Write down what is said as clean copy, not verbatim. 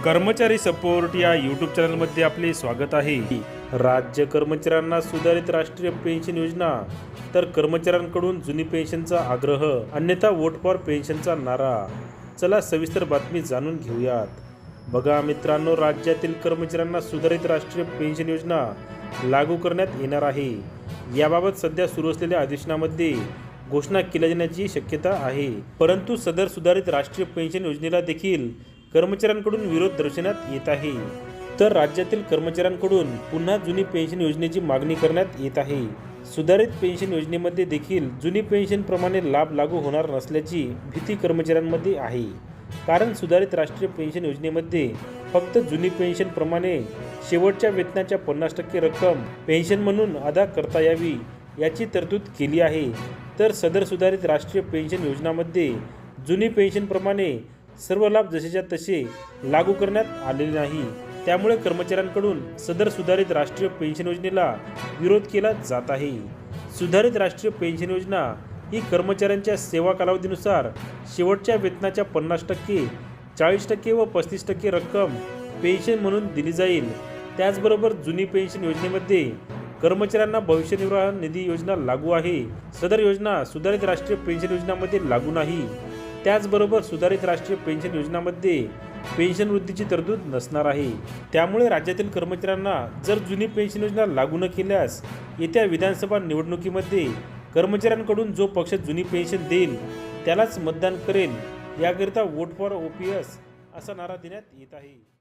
कर्मचारी सपोर्ट या यूट्यूब चॅनलमध्ये आपले स्वागत आहे। राज्य कर्मचाऱ्यांना सुधारित राष्ट्रीय पेन्शन योजना, तर कर्मचाऱ्यांकडून जुनी पेन्शनचा आग्रह, अन्यथा वोट फॉर पेन्शनचा नारा। चला सविस्तर बातमी जाणून घेऊयात। बघा मित्रांनो, राज्यातील कर्मचाऱ्यांना सुधारित राष्ट्रीय पेन्शन योजना लागू करण्यात येणार आहे। याबाबत सध्या सुरू असलेल्या अधिवेशनामध्ये घोषणा केली जाण्याची शक्यता आहे, परंतु सदर सुधारित राष्ट्रीय पेन्शन योजनेला देखील कर्मचाऱ्यांकडून विरोध दर्शवण्यात येत आहे। तर राज्यातील कर्मचाऱ्यांकडून पुन्हा जुनी पेन्शन योजनेची मागणी करण्यात येत आहे। सुधारित पेन्शन योजनेमध्ये देखील जुनी पेन्शन प्रमाणे लाभ लागू होणार नसल्याची भीती कर्मचाऱ्यांमध्ये आहे, कारण सुधारित राष्ट्रीय पेन्शन योजनेमध्ये फक्त जुनी पेन्शन प्रमाणे शेवटच्या वेतनाच्या 50% रक्कम पेन्शन म्हणून अदा करता यावी याची तरतूद केली आहे। तर सदर सुधारित राष्ट्रीय पेन्शन योजनामध्ये जुनी पेन्शन प्रमाणे सर्व लाभ जसेच्या तसे लागू करण्यात आलेले नाही। त्यामुळे कर्मचाऱ्यांकडून सदर सुधारित राष्ट्रीय पेन्शन योजनेला विरोध केला जात आहे। सुधारित राष्ट्रीय पेन्शन योजना ही कर्मचाऱ्यांच्या सेवा कालावधीनुसार शेवटच्या वेतनाच्या 50%, 40% व 35% रक्कम पेन्शन म्हणून दिली जाईल। त्याचबरोबर जुनी पेन्शन योजनेमध्ये कर्मचाऱ्यांना भविष्य निर्वाह निधी योजना लागू आहे। सदर योजना सुधारित राष्ट्रीय पेन्शन योजनामध्ये लागू नाही। त्याचबरोबर सुधारित राष्ट्रीय पेन्शन योजनामध्ये पेन्शन वृद्धीची तरतूद नसणार आहे। त्यामुळे राज्यातील कर्मचाऱ्यांना जर जुनी पेन्शन योजना लागू न केल्यास येत्या विधानसभा निवडणुकीमध्ये कर्मचाऱ्यांकडून जो पक्ष जुनी पेन्शन देईल त्यालाच मतदान करेल, याकरिता वोट फॉर ओपीएस असा नारा देण्यात येत आहे।